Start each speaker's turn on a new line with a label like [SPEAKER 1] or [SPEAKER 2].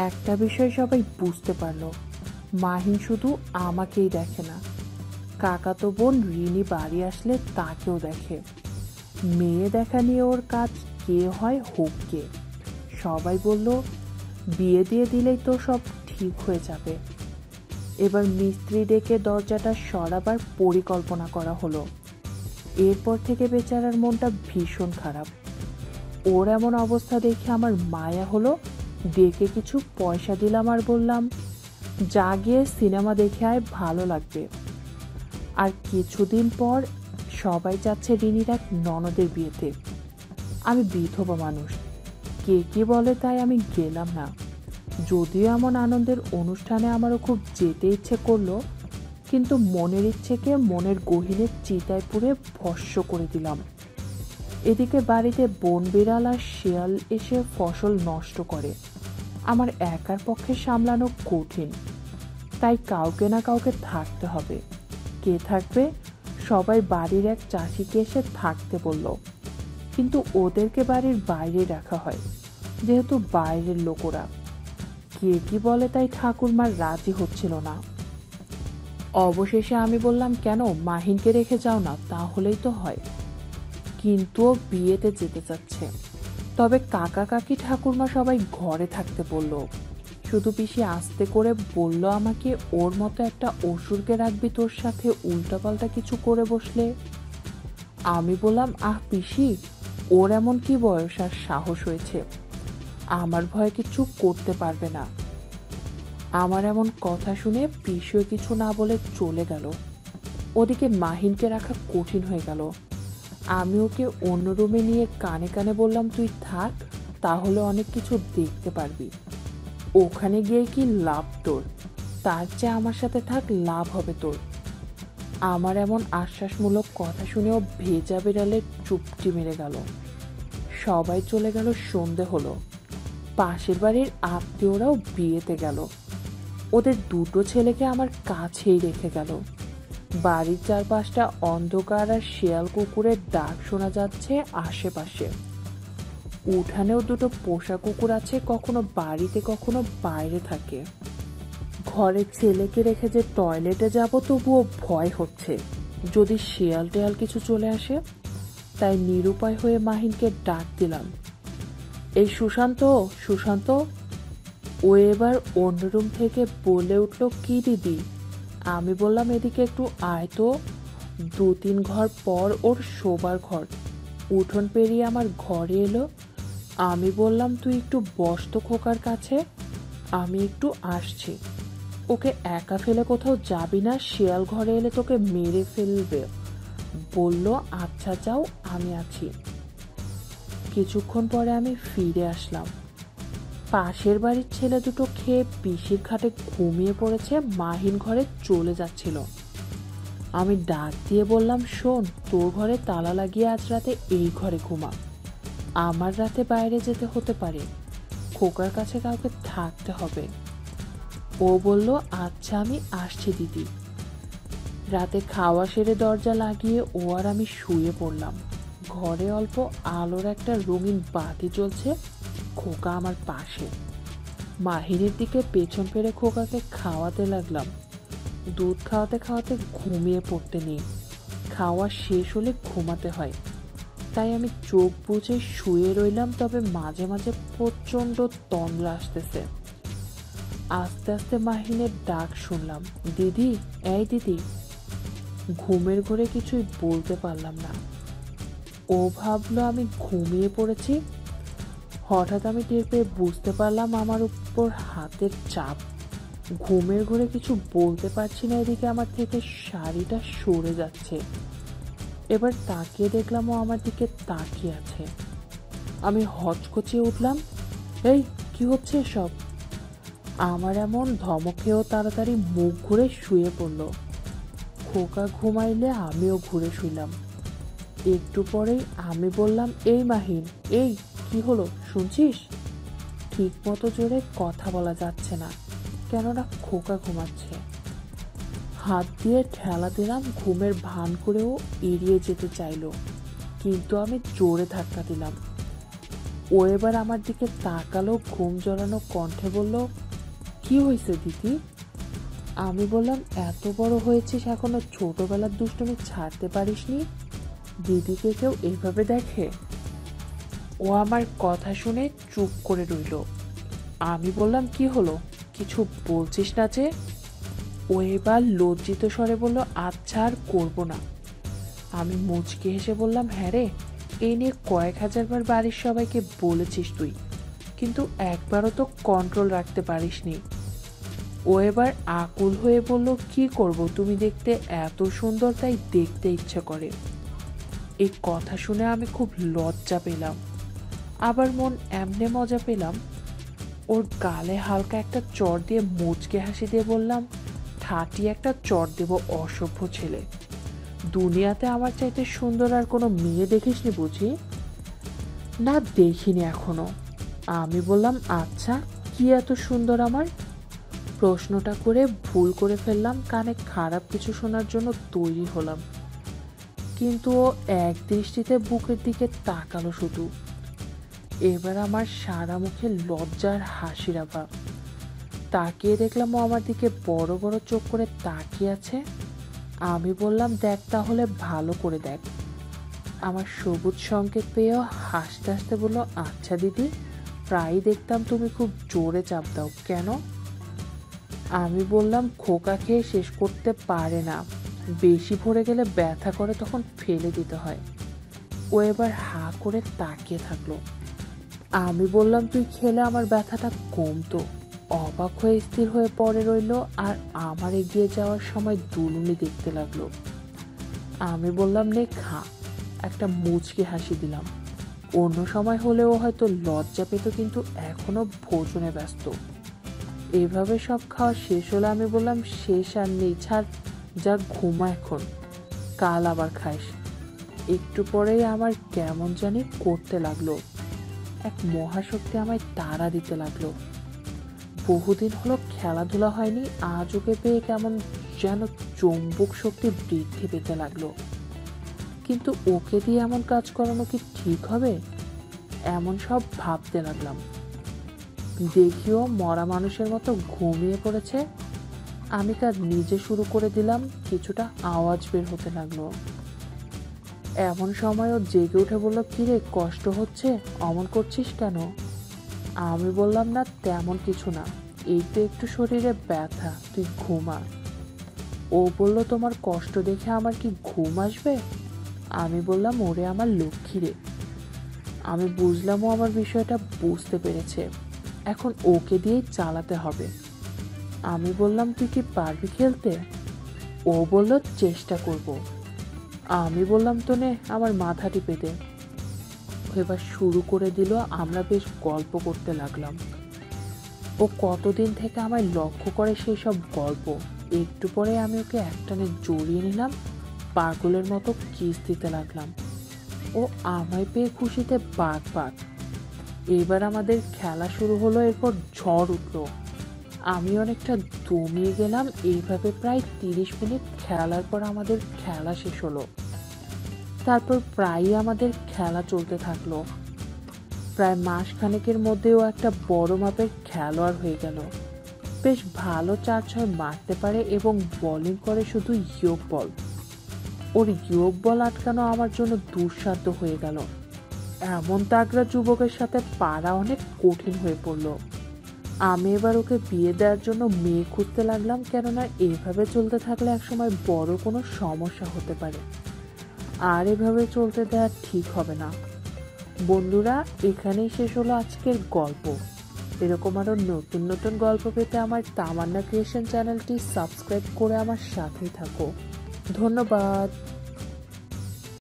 [SPEAKER 1] একটা বিষয় সবাই বুঝতে পারলো, মাহিন শুধু আমাকেই দেখে না, কাকাতো বোন রিনি বাড়ি আসলে তাকেও দেখে। মেয়ে দেখা নিয়ে ওর কাজ, কে হয় হোক কে। সবাই বলল বিয়ে দিয়ে দিলেই তো সব ঠিক হয়ে যাবে। এবার মিস্ত্রি ডেকে দরজাটা সরাবার পরিকল্পনা করা হলো। এরপর থেকে বেচারার মনটা ভীষণ খারাপ। ওর এমন অবস্থা দেখে আমার মায়া হলো। ডেকে কিছু পয়সা দিলাম আর বললাম, যা গিয়ে সিনেমা দেখে আয়, ভালো লাগবে। আর কিছুদিন পর সবাই যাচ্ছে রিনির এক ননদের বিয়েতে। আমি বিধবা মানুষ, কে কি বলে তাই আমি গেলাম না। যদিও এমন আনন্দের অনুষ্ঠানে আমারও খুব যেতে ইচ্ছে করলো, কিন্তু মনের ইচ্ছেকে মনের গহীনের চিতায় পুড়ে ভস্ম করে দিলাম। এদিকে বাড়িতে বন বিড়াল আর শিয়াল এসে ফসল নষ্ট করে। আমার একার পক্ষে সামলানো কঠিন, তাই কাউকে না কাউকে থাকতে হবে। কে থাকবে? সবাই বাড়ির এক চাষিকে এসে থাকতে বলল, কিন্তু ওদেরকে বাড়ির বাইরে রাখা হয়, যেহেতু বাইরের লোকরা। কে কি বলে তাই ঠাকুরমার রাজি হচ্ছিল না। অবশেষে আমি বললাম, কেন, মাহিনকে রেখে যাও না, তাহলেই তো হয়। কিন্তু ও বিয়েতে যেতে চাচ্ছে। তবে কাকা কাকি ঠাকুরমা সবাই ঘরে থাকতে বলল। শুধু পিসি আস্তে করে বলল আমাকে, ওর মতো একটা অসুরকে রাখবি তোর সাথে, উল্টাপাল্টা কিছু করে বসলে। আমি বললাম, আহ পিসি, ওর এমন কি বয়স আর সাহস হয়েছে, আমার ভয়ে কিছু করতে পারবে না। আমার এমন কথা শুনে পিসিও কিছু না বলে চলে গেল। ওদিকে মাহিনকে রাখা কঠিন হয়ে গেল। আমি ওকে অন্য রুমে নিয়ে কানে কানে বললাম, তুই থাক, তাহলে অনেক কিছু দেখতে পারবি। ওখানে গিয়ে কি লাভ তোর? তার চেয়ে আমার সাথে থাক, লাভ হবে তোর। আমার এমন আশ্বাসমূলক কথা শুনেও ভেজা বিড়ালের চুপটি মেরে গেল। সবাই চলে গেল। সন্ধে হলো। পাশের বাড়ির আত্মীয়রাও বিয়েতে গেল। ওদের দুটো ছেলেকে আমার কাছেই রেখে গেল। বাড়ির চারপাশটা অন্ধকার আর শিয়াল কুকুরের ডাক শোনা যাচ্ছে আশেপাশে। উঠানেও দুটো পোষা কুকুর আছে, কখনো বাড়িতে কখনো বাইরে থাকে। ঘরে ছেলেকে রেখে যে টয়লেটে যাব, তবুও ভয় হচ্ছে যদি শিয়াল টেয়াল কিছু চলে আসে। তাই নিরুপায় হয়ে মাহিনকে ডাক দিলাম, এই সুশান্ত, সুশান্ত। ও এবার অন্য রুম থেকে বলে উঠল, কি দিদি? আমি বললাম, এদিকে একটু আয় তো। 2-3 ঘর পর ওর শোবার ঘর। উঠোন পেরিয়ে আমার ঘরে এলো। আমি বললাম, তুই একটু বস তো খোকার কাছে, আমি একটু আসছি। ওকে একা ফেলে কোথাও যাবি না, শিয়াল ঘরে এলে তোকে মেরে ফেলবে। বলল, আচ্ছা যাও, আমি আছি। কিছুক্ষণ পরে আমি ফিরে আসলাম। পাশের বাড়ির ছেলে দুটো খেয়ে পিসির খাটে ঘুমিয়ে পড়েছে, মাহিন ঘরে চলে যাচ্ছিল। আমি ডাক দিয়ে বললাম, শোন, তোর ঘরে তালা লাগিয়ে আজ রাতে এই ঘরে ঘুমা। আমার রাতে বাইরে যেতে হতে পারে, খোকার কাছে কাউকে থাকতে হবে। ও বলল, আচ্ছা, আমি আসছি দিদি। রাতে খাওয়া সেরে দরজা লাগিয়ে ও আর আমি শুয়ে পড়লাম। ঘরে অল্প আলোর একটা রঙিন বাতি জ্বলছে। খোকা আমার পাশে। মাহিনের দিকে পেছন ফিরে খোকাকে খাওয়াতে লাগলাম। দুধ খাওয়াতে খাওয়াতে ঘুমিয়ে পড়তে নেই, খাওয়া শেষ হলে ঘুমাতে হয়। তাই আমি চোখ বুজে শুয়ে রইলাম। তবে মাঝে মাঝে প্রচণ্ড তন্দ্রা আসতেছে। আস্তে আস্তে মাহিনের ডাক শুনলাম, দিদি, এই দিদি। ঘুমের ঘোরে কিছুই বলতে পারলাম না। ও ভাবলো আমি ঘুমিয়ে পড়েছি। হঠাৎ আমি টের পেয়ে বুঝতে পারলাম আমার উপর হাতের চাপ। ঘুমের ঘোরে কিছু বলতে পারছি না, এদিকে আমার থেকে শাড়িটা সরে যাচ্ছে। এবার তাকিয়ে দেখলাম ও আমার দিকে তাকিয়ে আছে। আমি হচকচিয়ে উঠলাম, এই কি হচ্ছে সব? আমার এমন ধমকেও তাড়াতাড়ি মুখ ঘুরে শুয়ে পড়ল। খোকা ঘুমাইলে আমিও ঘুরে শুইলাম। একটু পরেই আমি বললাম, এই মাহিন, এই কি হলো শুনছিস? ঠিক মতো জোরে কথা বলা যাচ্ছে না, কেননা খোকা ঘুমাচ্ছে। হাত দিয়ে ঠেলা দিলাম, ঘুমের ভান করেও এড়িয়ে যেতে চাইল, কিন্তু আমি জোরে ধাক্কা দিলাম। ও এবার আমার দিকে তাকালো, ঘুম জড়ানো কণ্ঠে বলল, কি হয়েছে দিদি? আমি বললাম, এত বড় হয়েছিস এখনো ছোটবেলার দুষ্টুমি ছাড়তে পারিসনি? দিদিকে কেউ এইভাবে দেখে? ও আমার কথা শুনে চুপ করে রইল। আমি বললাম, কি হলো, কিছু বলছিস না যে? ও এবার লজ্জিত স্বরে বলল, আচ্ছা আর করবো না। আমি মুচকি হেসে বললাম, হ্যাঁ রে, এই নিয়ে কয়েক হাজারবার বাড়ির সবাইকে বলেছিস তুই, কিন্তু একবারও তো কন্ট্রোল রাখতে পারিসনি। ও এবার আকুল হয়ে বলল, কি করব, তুমি দেখতে এত সুন্দর তাই দেখতে ইচ্ছে করে। এই কথা শুনে আমি খুব লজ্জা পেলাম, আবার মন এমনে মজা পেলাম। ওর গালে হালকা একটা চড় দিয়ে মুচকে হাসি দিয়ে বললাম, ঠাটি একটা চড় দেব অসভ্য ছেলে। দুনিয়াতে আমার চাইতে সুন্দর আর কোনো মেয়ে দেখিসনি বুঝি? না, দেখিনি এখনো। আমি বললাম, আচ্ছা কি এত সুন্দর আমার? প্রশ্নটা করে ভুল করে ফেললাম, কানে খারাপ কিছু শোনার জন্য তৈরি হলাম। কিন্তু ও এক দৃষ্টিতে বুকের দিকে তাকালো শুধু। এবার আমার সারা মুখে লজ্জার হাসির আভা। তাকিয়ে দেখলাম ও আমার দিকে বড় বড় চোখ করে তাকিয়ে আছে। আমি বললাম, দেখ তাহলে, ভালো করে দেখ। আমার সবুজ সংকেত পেয়েও হাসতে হাসতে বলল, আচ্ছা দিদি, প্রায়ই দেখতাম তুমি খুব জোরে চাপ দাও, কেন? আমি বললাম, খোকা খেয়ে শেষ করতে পারে না, বেশি ভরে গেলে ব্যথা করে, তখন ফেলে দিতে হয়। ও এবার হা করে তাকিয়ে থাকলো। আমি বললাম, তুই খেলে আমার ব্যথাটা কমতো। অবাক হয়ে স্থির হয়ে পড়ে রইল আর আমার এগিয়ে যাওয়ার সময় দুলুনি দেখতে লাগলো। আমি বললাম, নে খা। একটা মুচকি হাসি দিলাম। অন্য সময় হলেও হয়তো লজ্জা পেত, কিন্তু এখনো ভোজনে ব্যস্ত। এইভাবে সব খাওয়া শেষ হলে আমি বললাম, শেষ আর নেই, ছাড়, যা ঘুমা এখন, কাল আবার খাইস। একটু পরেই আমার কেমন জানি করতে লাগলো, এক মহাশক্তি আমায় তাড়া দিতে লাগলো। বহুদিন হলো খেলাধুলা হয়নি, আজ ওকে পেয়ে কেমন যেন চুম্বক শক্তি বৃদ্ধি পেতে লাগলো। কিন্তু ওকে দিয়ে এমন কাজ করানো কি ঠিক হবে? এমন সব ভাবতে লাগলাম। দেখিও মরা মানুষের মতো ঘুমিয়ে পড়েছে। আমি কাজ নিজে শুরু করে দিলাম, কিছুটা আওয়াজ বের হতে লাগলো। এমন সময় ও জেগে উঠে বলল, কিরে, কষ্ট হচ্ছে, অমন করছিস কেন? আমি বললাম, না তেমন কিছু না, এই তো একটু শরীরে ব্যথা, তুই ঘুমা। ও বলল, তোমার কষ্ট দেখে আমার কি ঘুম আসবে? আমি বললাম, ওরে আমার লক্ষ্মী রে। আমি বুঝলাম ও আমার বিষয়টা বুঝতে পেরেছে, এখন ওকে দিয়েই চালাতে হবে। আমি বললাম, তুই কি পারবি খেলতে? ও বলল, চেষ্টা করব। আমি বললাম, তো নে, আমার মাথা টিপে দে। এবার শুরু করে দিল। আমরা বেশ গল্প করতে লাগলাম। ও কতদিন থেকে আমায় লক্ষ্য করে সেই সব গল্প। একটু পরে আমি ওকে একটানে জড়িয়ে নিলাম, পাগলের মতো কিস দিতে লাগলাম। ও আমায় পেয়ে খুশিতে বাগ বাগ। এবার আমাদের খেলা শুরু হলো, এরপর ঝড় উঠলো। আমি অনেকটা দমিয়ে গেলাম। এইভাবে প্রায় 30 মিনিট খেলার পর আমাদের খেলা শেষ হলো। তারপর প্রায়ই আমাদের খেলা চলতে থাকলো। প্রায় মাসখানেকের মধ্যেও একটা বড় মাপের খেলোয়াড় হয়ে গেল। বেশ ভালো 4-6 মারতে পারে এবং বোলিং করে শুধু ইয়র্ক বল। ওর ইয়র্ক বল আটকানো আমার জন্য দুঃসাধ্য হয়ে গেল। এমন তাগড়া যুবকের সাথে পারা অনেক কঠিন হয়ে পড়ল। আমি এবার ওকে বিয়ে দেওয়ার জন্য মেয়ে খুঁজতে লাগলাম, কেননা এভাবে চলতে থাকলে একসময় বড় কোনো সমস্যা হতে পারে, আর এভাবে চলতে দেওয়া ঠিক হবে না। বন্ধুরা, এখানেই শেষ হলো আজকের গল্প। এরকম আরও নতুন নতুন গল্প পেতে আমার তামান্না ক্রিয়েশন চ্যানেলটি সাবস্ক্রাইব করে আমার সাথেই থাকো। ধন্যবাদ।